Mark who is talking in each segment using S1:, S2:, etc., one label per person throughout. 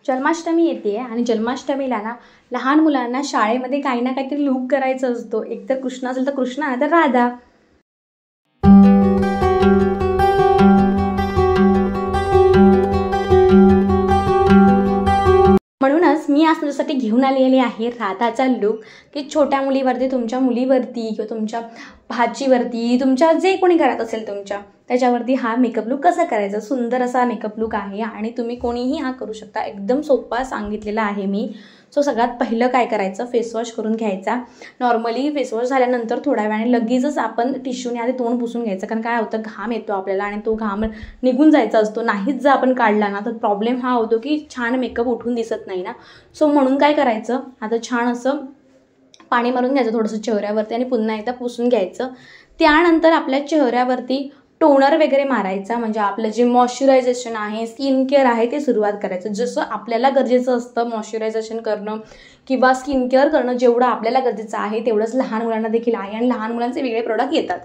S1: जन्माष्टमी येते आणि जन्माष्टमीला ना लहान मुलांना शाळेमध्ये काही ना काहीतरी लूक करायचं असतो. एक तर कृष्ण असेल तर कृष्ण, नाही तर राधा. म्हणूनच मी आज तुझ्यासाठी घेऊन आलेली आहे राधाचा लूक, की छोट्या मुलीवरती, तुमच्या मुलीवरती किंवा तुमच्या भाचीवरती, तुमच्या जे कोणी घरात असेल तुमच्या, त्याच्यावरती हा मेकअप लूक कसा करायचा. सुंदर असा मेकअप लूक आहे आणि तुम्ही कोणीही हा करू शकता. एकदम सोपा सांगितलेला आहे मी. सो सगळ्यात पहिलं काय करायचं, फेसवॉश करून घ्यायचा. नॉर्मली फेसवॉश झाल्यानंतर थोड्या वेळाने लगेचच आपण टिश्यूने आधी तोंड पुसून घ्यायचं, कारण काय होतं, घाम येतो आपल्याला आणि तो घाम निघून जायचा असतो. नाहीच जर आपण काढला ना तर प्रॉब्लेम हा होतो की छान मेकअप उठून दिसत नाही ना. सो म्हणून काय करायचं, आता छान असं पाणी मारून घ्यायचं थोडंसं चेहऱ्यावरती आणि पुन्हा एकदा पुसून घ्यायचं. त्यानंतर आपल्या चेहऱ्यावरती टोनर वगैरे मारायचा, म्हणजे आपलं जे मॉइश्चरायझेशन आहे, स्किन केअर आहे ते सुरुवात करायचं. जसं आपल्याला गरजेचं असतं मॉइश्चरायझेशन करणं किंवा स्किन केअर करणं, जेवढं आपल्याला गरजेचं आहे तेवढंच लहान मुलांना देखील आहे आणि लहान मुलांचे वेगळे प्रोडक्ट येतात.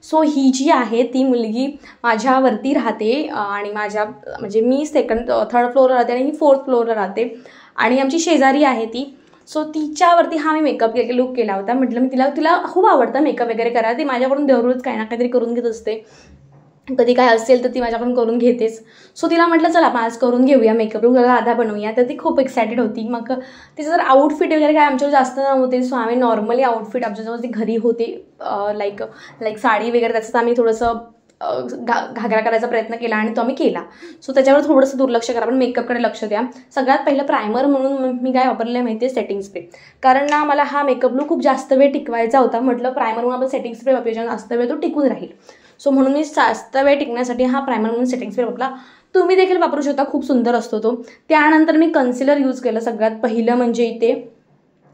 S1: सो ही जी आहे ती मुलगी माझ्यावरती राहते आणि माझ्या म्हणजे मी थर्ड फ्लोअरला राहते आणि ही 4th फ्लोअरला राहते आणि आमची शेजारी आहे ती. सो तिच्यावरती हा मी मेकअप लूक केला होता. म्हटलं मी तिला खूप आवडतं मेकअप वगैरे करायला. ती माझ्याकडून दररोज काही ना काहीतरी करून घेत असते. कधी काय असेल तर ती माझ्याकडून करून घेतेच. सो तिला म्हटलं चला आपण आज करून घेऊया मेकअप लूक, राधा बनवूया. तर ती खूप एक्सायटेड होती. मग तिचं जर आउटफिट वगैरे काय आमच्यावर जास्त नव्हते. सो आम्ही नॉर्मली आउटफिट आमच्याजवळ ती घरी होते, लाईक साडी वगैरे, त्याचं आम्ही थोडंसं घागरा करायचा प्रयत्न केला आणि तो आम्ही केला. सो त्याच्यावर थोडंसं दुर्लक्ष करा, पण मेकअपकडे लक्ष द्या. सगळ्यात पहिलं प्रायमर म्हणून मी काय वापरलं माहिती आहे, सेटिंग स्प्रे. कारण ना मला हा मेकअप लूक खूप जास्त वेळ टिकवायचा होता. म्हटलं प्रायमर म्हणून आपण सेटिंग स्प्रे वापरायचा, जास्त वेळ तो टिकून राहील. सो म्हणून मी जास्त वेळ टिकण्यासाठी हा प्रायमर म्हणून सेटिंग स्प्रे वापरला. तुम्ही देखील वापरू शकता, खूप सुंदर असतो तो. त्यानंतर मी कन्सिलर यूज केलं सगळ्यात पहिलं म्हणजे इथे,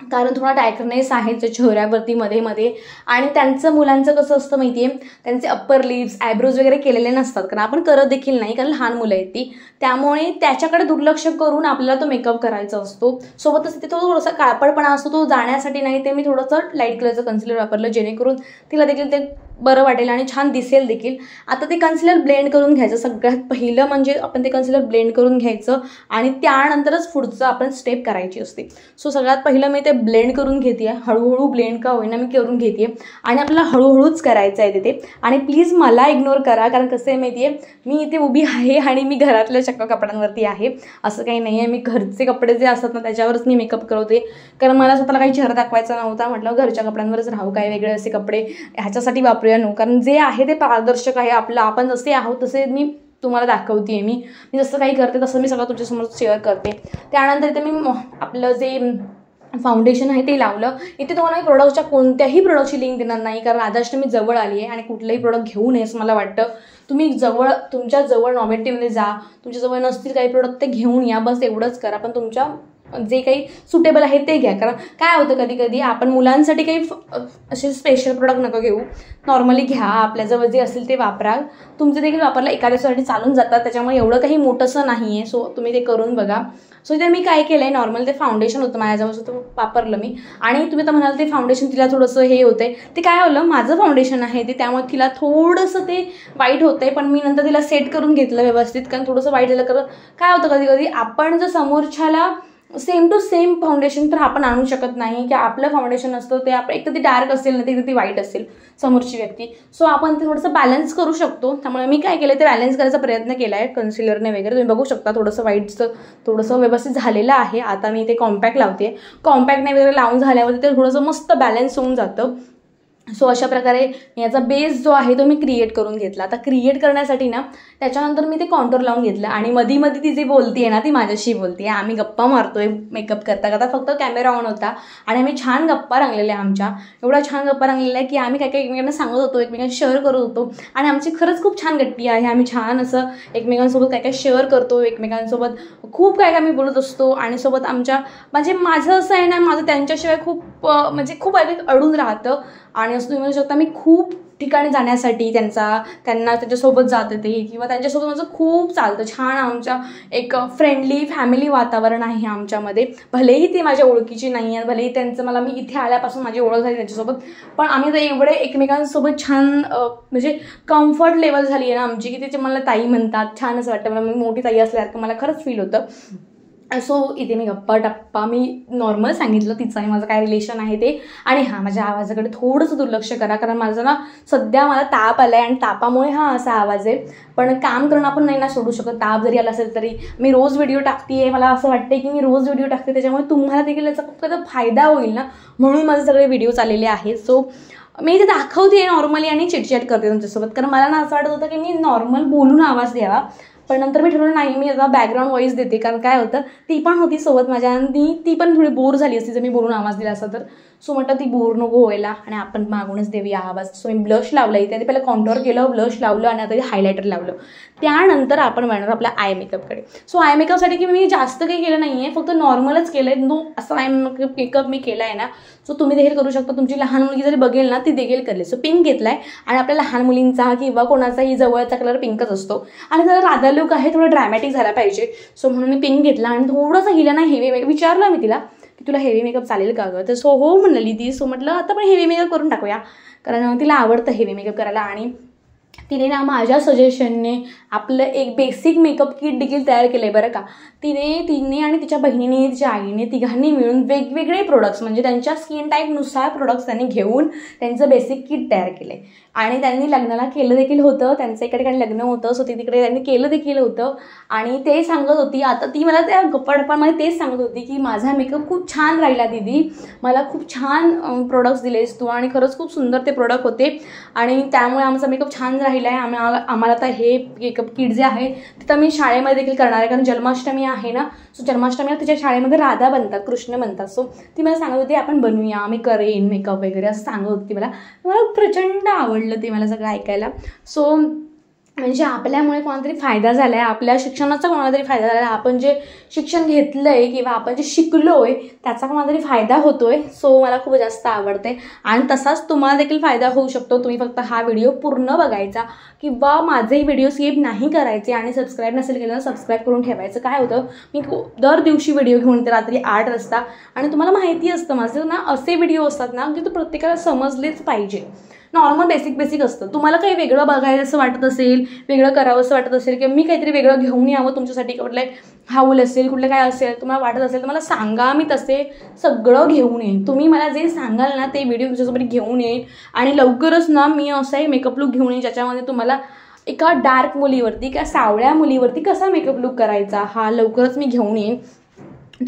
S1: कारण थोडा डायकनेस आहे चेहऱ्यावरती मध्ये मध्ये. आणि त्यांचं मुलांचं कसं असतं माहिती आहे, त्यांचे अप्पर लिप्स, आयब्रोज वगैरे केलेले नसतात, कारण आपण करत देखील नाही, कारण लहान मुलं आहेत ती. त्यामुळे त्याच्याकडे दुर्लक्ष करून आपल्याला तो मेकअप करायचा असतो. सोबतच तिथे थोडासा काळपडपणा असतो, तो जाण्यासाठी नाही ते मी थोडंसं लाईट कलरचं कन्सिलर वापरलं, जेणेकरून तिला देखील ते बरं वाटेल आणि छान दिसेल देखील. आता ते कन्सिलर ब्लेंड करून घ्यायचं. सगळ्यात पहिलं म्हणजे आपण ते कन्सिलर ब्लेंड करून घ्यायचं आणि त्यानंतरच पुढचं आपण स्टेप करायची असते. सो सगळ्यात पहिलं मी ते ब्लेंड करून घेते, हळूहळू ब्लेंड का होईना मी करून घेते आणि आपल्याला हळूहळूच करायचं आहे तिथे. आणि प्लीज मला इग्नोर करा, कारण कसं आहे माहिती आहे, मी इथे उभी आहे आणि मी घरातल्या चक्क कपड्यांवरती आहे. असं काही नाही आहे, मी घरचे कपडे जे असतात ना त्याच्यावरच मी मेकअप करवते, कारण मला स्वतःला काही चेहरा दाखवायचा नव्हता. म्हटलं घरच्या कपड्यांवरच राहू, काय वेगळे असे कपडे ह्याच्यासाठी वापरूया नो, कारण जे आहे ते पारदर्शक आहे आपलं. आपण जसे आहोत तसे मी तुम्हाला दाखवते. मी जसं काही करते तसं मी सगळं तुमच्यासमोर शेअर करते. त्यानंतर इथे मी आपलं जे फाउंडेशन आहे ते लावलं. इथे तुम्हाला मी प्रोडक्टच्या कोणत्याही प्रोडक्टची लिंक देणार नाही, कारण राधाष्टमी जवळ आली आहे आणि कुठलंही प्रोडक्ट घेऊ नये असं मला वाटतं. तुम्ही तुमच्या जवळ नॉवेल्टीमध्ये जा, तुमच्याजवळ नसतील काही प्रोडक्ट ते घेऊन या, बस एवढंच करा. पण तुमच्या जे काही सुटेबल आहे ते घ्या, कारण काय होतं कधी कधी आपण मुलांसाठी काही असे स्पेशल प्रोडक्ट नका घेऊ, नॉर्मली घ्या, आपल्याजवळ जे असेल ते वापरा. तुमचे देखील वापरला एका दिवसासाठी चालून जातात, त्याच्यामुळे एवढं काही मोठंसं नाही आहे. सो तुम्ही ते करून बघा. सो इथे मी काय केलं आहे, नॉर्मल ते फाउंडेशन होतं माझ्याजवळ, सो तो वापरलं मी. आणि तुम्ही तर म्हणाल ते फाउंडेशन तिला थोडंसं हे होतं आहे, ते काय होलं, माझं फाउंडेशन आहे ते, त्यामुळे तिला थोडंसं ते वाईट होतं आहे. पण मी नंतर तिला सेट करून घेतलं व्यवस्थित, कारण थोडंसं वाईट झालं. कारण काय होतं कधी कधी आपण जर समोरच्याला सेम टू सेम फाउंडेशन तर आपण आणू शकत नाही, की आपलं फाउंडेशन असतं ते आपण एक तर ती डार्क असेल ना ती वाईट असेल समोरची व्यक्ती. सो आपण ते थोडंसं बॅलन्स करू शकतो. त्यामुळे मी काय केलं ते बॅलन्स करायचा प्रयत्न केला आहे कन्सिलरने वगैरे. तुम्ही बघू शकता थोडंसं व्हाईटचं थोडंसं व्यवस्थित झालेलं आहे. आता मी ते कॉम्पॅक्ट लावते. कॉम्पॅक्टने वगैरे लावून झाल्यावर ते थोडंसं मस्त बॅलन्स होऊन जातं. सो अशा प्रकारे याचा बेस जो आहे तो मी क्रिएट करून घेतला. आता क्रिएट करण्यासाठी ना त्याच्यानंतर मी ते कॉन्टूर लावून घेतलं आणि मध्ये ती जी बोलते ना ती माझ्याशी बोलते. आम्ही गप्पा मारतोय मेकअप करता करता, फक्त कॅमेरा ऑन होता आणि आम्ही छान गप्पा रंगलेल्या. आमच्या एवढ्या छान गप्पा रंगलेल्या की आम्ही काय काय एकमेकांना सांगत होतो, एकमेकांना शेअर करत होतो आणि आमची खरंच खूप छान गट्टी आहे. आम्ही छान असं एकमेकांसोबत काय काय शेअर करतो, एकमेकांसोबत खूप काय काय आम्ही बोलत असतो. आणि सोबत आमच्या म्हणजे माझं असं आहे ना, माझं त्यांच्याशिवाय खूप म्हणजे खूप अडून राहतं. आणि असं तुम्ही म्हणू शकता मी खूप ठिकाणी जाण्यासाठी त्यांना त्याच्यासोबत जाते ते, किंवा त्यांच्यासोबत माझं खूप चालतं. छान आमच्या एक फ्रेंडली फॅमिली वातावरण आहे आमच्यामध्ये. भलेही ते माझ्या ओळखीची नाही आहे, भलेही मी इथे आल्यापासून माझी ओळख झाली त्यांच्यासोबत, पण आम्ही तर एवढे एकमेकांसोबत छान म्हणजे कम्फर्ट लेवल झाली आहे ना आमची, की त्याचे मला ताई म्हणतात. छान असं वाटतं मला, मी मोठी ताई असल्यासारखं मला खरंच फील होतं. सो इथे मी गप्पा टप्पा मी नॉर्मल सांगितलं तिचं आणि माझं काय रिलेशन आहे ते. आणि हां, माझ्या आवाजाकडे थोडंसं दुर्लक्ष करा, कारण माझं ना सध्या मला ताप आला आहे आणि तापामुळे हा असा आवाज आहे. पण काम करणं आपण नाही ना सोडू शकत. ताप जरी आला असेल तरी मी रोज व्हिडिओ टाकते आहे. मला असं वाटतं की मी रोज व्हिडिओ टाकते, त्याच्यामुळे तुम्हाला देखील याचा खूप काही फायदा होईल ना, म्हणून माझे सगळे व्हिडिओ आलेले आहेत. सो मी ते दाखवते नॉर्मली आणि चिटचॅट करते तुमच्यासोबत, कारण मला ना असं वाटत होतं की मी नॉर्मल बोलून आवाज द्यावा. पण नंतर मी ठरवलं नाही, मी आता बॅकग्राऊंड व्हॉईस देते, कारण काय होतं ती पण होती सोबत माझ्या आणि ती पण थोडी बोर झाली असती जर मी बोलून आवाज दिला असता तर. सो म्हटलं ती बोर नको व्हायला आणि आपण मागूनच देऊया आवाज. सो मी ब्लश लावला इथे, आधी पहिलं कॉन्टोर केलं, ब्लश लावलं आणि आता हायलायटर लावलं. त्यानंतर आपण वळणार आपल्या आय मेकअपकडे. सो आय मेकअपसाठी की मी जास्त काही केलं नाही आहे, फक्त नॉर्मलच केलं आहे. असं आय मेकअप मी केला आहे ना, सो तुम्ही देखील करू शकता. तुमची लहान मुलगी जरी बघेल ना ती देखील करेल. सो पिंक घेतला आहे आणि आपल्या लहान मुलींचा किंवा कोणाचाही जवळचा कलर पिंकच असतो आणि जरा राधा लुक आहे, थोडं ड्रॅमॅटिक झाला पाहिजे. सो म्हणून मी पिंक घेतला आणि थोडंसं हिला ना हेवी विचारलं मी तिला की तुला हेवी मेकअप चालेल का गं, तर सो हो म्हणली ती. सो म्हटलं आता पण हेवी मेकअप करून टाकूया, कारण तिला आवडतं हेवी मेकअप करायला. आणि तिने ना माझ्या सजेशनने आपलं एक बेसिक मेकअप किट देखील तयार केलं आहे बरं का. तिने आणि तिच्या बहिणीने तिच्या आईने तिघांनी मिळून वेगवेगळे प्रोडक्ट्स, म्हणजे त्यांच्या स्किन टाईपनुसार प्रोडक्ट्स त्यांनी घेऊन त्यांचं बेसिक किट तयार केलं आहे. आणि त्यांनी लग्नाला केलं देखील होतं, त्यांचं एका ठिकाणी लग्न होतं. सो तिकडे त्यांनी केलं देखील होतं आणि ते सांगत होती, आता ती मला त्या गप्पाटप्पामध्ये तेच सांगत होती की माझा मेकअप खूप छान राहिला दीदी, मला खूप छान प्रोडक्ट्स दिलेस तू आणि खरंच खूप सुंदर ते प्रोडक्ट होते आणि त्यामुळे आमचा मेकअप छान राहिला आहे. आम्हाला आता हे मेकअप किट जे आहे ते तर मी शाळेमध्ये देखील करणार आहे, कारण जन्माष्टमी आहे ना. सो जन्माष्टमीला तिच्या शाळेमध्ये राधा बनतात, कृष्ण बनतात. सो ती मला सांगत होती आपण बनवूया, मी करेन मेकअप वगैरे असं सांगत होती. मला प्रचंड आवडलं ते मला सगळं ऐकायला. सो म्हणजे आपल्यामुळे कोणातरी फायदा झाला आहे, आपल्या शिक्षणाचा कोणाला तरी फायदा झाला आहे, आपण जे शिक्षण घेतलं आहे किंवा आपण जे शिकलो आहे त्याचा कोणाला तरी फायदा होतो आहे. सो मला खूप जास्त आवडते आणि तसाच तुम्हाला देखील फायदा होऊ शकतो. तुम्ही फक्त हा व्हिडिओ पूर्ण बघायचा किंवा माझेही व्हिडिओ स्किप नाही करायचे आणि सबस्क्राईब नसेल केलं तर सबस्क्राईब करून ठेवायचं. काय होतं, मी दर दिवशी व्हिडिओ घेऊन येते रात्री 8 वाजता आणि तुम्हाला माहिती असतं माझं ना असे व्हिडिओ असतात ना की तो प्रत्येकाला समजलेच पाहिजे. नॉर्मल बेसिक असतं. तुम्हाला काही वेगळं बघायचं असं वाटत असेल, वेगळं करावं असं वाटत असेल किंवा मी काहीतरी वेगळं घेऊन यावं तुमच्यासाठी, कुठलं हाऊल असेल, कुठलं काय असेल तुम्हाला वाटत असेल तर मला सांगा, मी तसे सगळं घेऊन येईन. तुम्ही मला जे सांगाल ना ते व्हिडिओ तुमच्यासोबत घेऊन येईन आणि लवकरच ना मी असं एक मेकअप लुक घेऊन येईन ज्याच्यामध्ये तुम्हाला एका डार्क मुलीवरती किंवा सावळ्या मुलीवरती कसा मेकअप लुक करायचा हा लवकरच मी घेऊन येईन.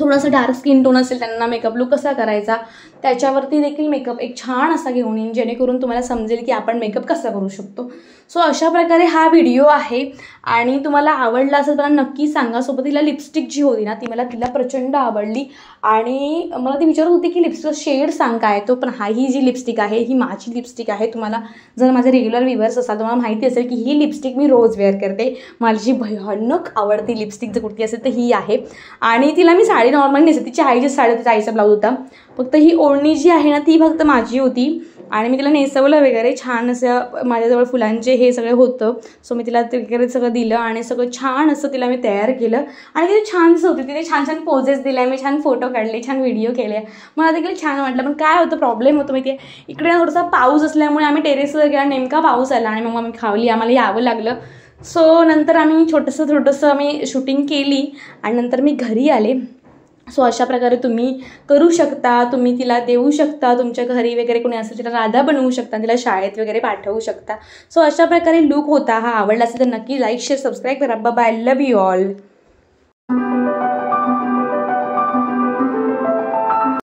S1: थोडंसं डार्क स्किन टोन असेल त्यांना मेकअप लुक कसा करायचा त्याच्यावरती देखील मेकअप एक छान असा घेऊन येईन, जेणेकरून तुम्हाला समजेल की आपण मेकअप कसा करू शकतो. सो अशा प्रकारे हा व्हिडिओ आहे आणि तुम्हाला आवडला असेल तर नक्की सांगा. सोबत तिला लिपस्टिक जी होती ना तिला प्रचंड आवडली आणि मला ती विचारत होती की लिपस्टिक शेड सांग काय तो. पण ही जी लिपस्टिक आहे ही माझी लिपस्टिक आहे. तुम्हाला जर माझे रेग्युलर व्ह्यूअर्स असाल तुम्हाला माहिती असेल की ही लिपस्टिक मी रोज वेअर करते. माझी भयानक आवडती लिपस्टिक जर कुठली असेल तर ही आहे आणि तिला मी साडी नॉर्मल नेसते. तिची आईची साडी होती, आईचा ब्लाऊज होता. फक्त ही ओढणी जी आहे ना ती फक्त माझी होती आणि मी तिला नेसवलं वगैरे छान असं. माझ्याजवळ फुलांचे हे सगळं होतं. सो मी तिला ते वगैरे सगळं दिलं आणि सगळं छान असं तिला मी तयार केलं आणि तिथे छानसं होती. तिथे छान छान पोजेस दिल्या, मी छान फोटो काढले, छान व्हिडिओ केले, मला देखील छान वाटलं. पण काय होतं, प्रॉब्लेम होतो माहिती आहे, इकडे थोडासा पाऊस असल्यामुळे आम्ही टेरेसवर गेला, नेमका पाऊस आला आणि मग आम्ही खावली, आम्हाला यावं लागलं. सो नंतर आम्ही छोटंसं आम्ही शूटिंग केली आणि नंतर मी घरी आले. सो अशा प्रकारे तुम्ही करू शकता, तुम्ही तिला देऊ शकता, तुमच्या घरी वगैरे कोणी असेल तिला राधा बनवू शकता, तिला शाळेत वगैरे पाठवू शकता. सो अशा प्रकारे लुक होता. हा आवडला असेल तर नक्की लाईक शेअर सबस्क्राईब करा. Bye, love you all.